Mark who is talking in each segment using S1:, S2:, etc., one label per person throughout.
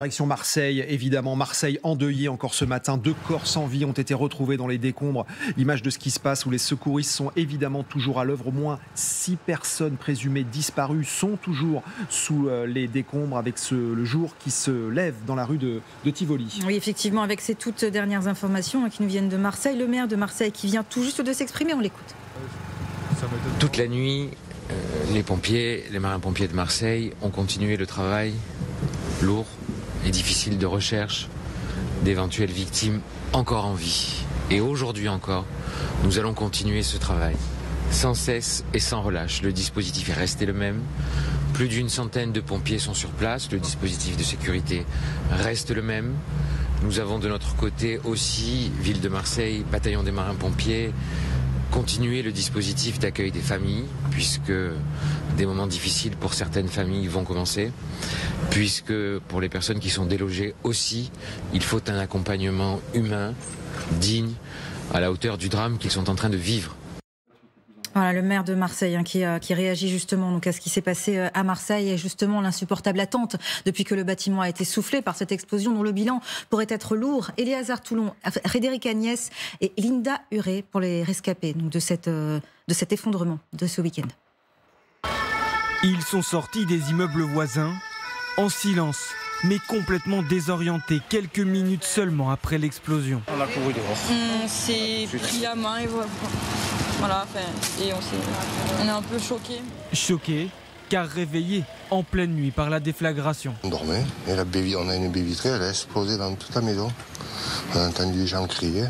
S1: Direction Marseille, évidemment. Marseille endeuillé encore ce matin. 2 corps sans vie ont été retrouvés dans les décombres. Image de ce qui se passe où les secouristes sont évidemment toujours à l'œuvre. Au moins 6 personnes présumées disparues sont toujours sous les décombres avec le jour qui se lève dans la rue de Tivoli.
S2: Oui, effectivement, avec ces toutes dernières informations qui nous viennent de Marseille. Le maire de Marseille qui vient tout juste de s'exprimer, on l'écoute.
S3: Toute la nuit, les pompiers, les marins-pompiers de Marseille ont continué le travail lourd et difficile de recherche d'éventuelles victimes encore en vie. Et aujourd'hui encore, nous allons continuer ce travail sans cesse et sans relâche. Le dispositif est resté le même. Plus d'une centaine de pompiers sont sur place. Le dispositif de sécurité reste le même. Nous avons de notre côté aussi, Ville de Marseille, bataillon des marins-pompiers, continuer le dispositif d'accueil des familles, puisque des moments difficiles pour certaines familles vont commencer, puisque pour les personnes qui sont délogées aussi, il faut un accompagnement humain, digne, à la hauteur du drame qu'ils sont en train de vivre.
S2: Voilà, le maire de Marseille qui réagit justement donc à ce qui s'est passé à Marseille et justement l'insupportable attente depuis que le bâtiment a été soufflé par cette explosion dont le bilan pourrait être lourd. Éléazar Toulon, Frédéric Agnès et Linda Huré pour les rescapés donc de cet effondrement de ce week-end.
S4: Ils sont sortis des immeubles voisins en silence, mais complètement désorientés quelques minutes seulement après l'explosion.
S5: On a couru dehors.
S6: On s'est pris la main et voilà, et on est un peu choqués.
S4: Choqués, car réveillés en pleine nuit par la déflagration.
S7: On dormait et on a une baie vitrée, elle a explosé dans toute la maison. On a entendu les gens crier,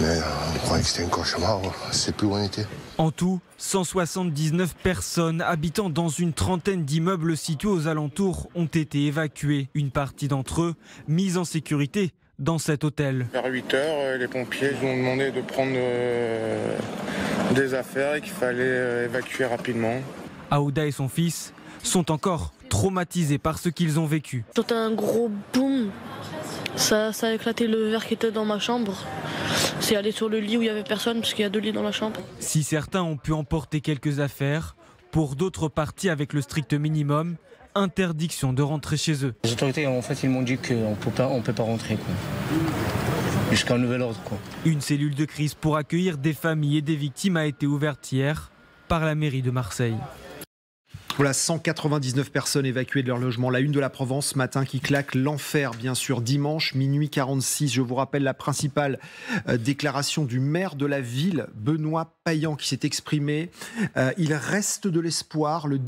S7: mais on croyait que c'était un cauchemar, c'est plus où on était.
S4: En tout, 179 personnes habitant dans une trentaine d'immeubles situés aux alentours ont été évacuées. Une partie d'entre eux mise en sécurité dans cet hôtel.
S8: Vers 8 h, les pompiers nous ont demandé de prendre des affaires et qu'il fallait évacuer rapidement.
S4: Aouda et son fils sont encore traumatisés par ce qu'ils ont vécu.
S9: C'était un gros boom. Ça a éclaté le verre qui était dans ma chambre. C'est allé sur le lit où il n'y avait personne parce qu'il y a 2 lits dans la chambre.
S4: Si certains ont pu emporter quelques affaires, pour d'autres partis avec le strict minimum, interdiction de rentrer chez eux.
S5: Les autorités, en fait, ils m'ont dit qu'on ne peut pas rentrer, quoi. Jusqu'à un nouvel ordre, quoi.
S4: Une cellule de crise pour accueillir des familles et des victimes a été ouverte hier par la mairie de Marseille.
S1: Voilà, 199 personnes évacuées de leur logement. La une de la Provence ce matin qui claque l'enfer, bien sûr. Dimanche, minuit 46. Je vous rappelle la principale déclaration du maire de la ville, Benoît Payan, qui s'est exprimé. Il reste de l'espoir. Le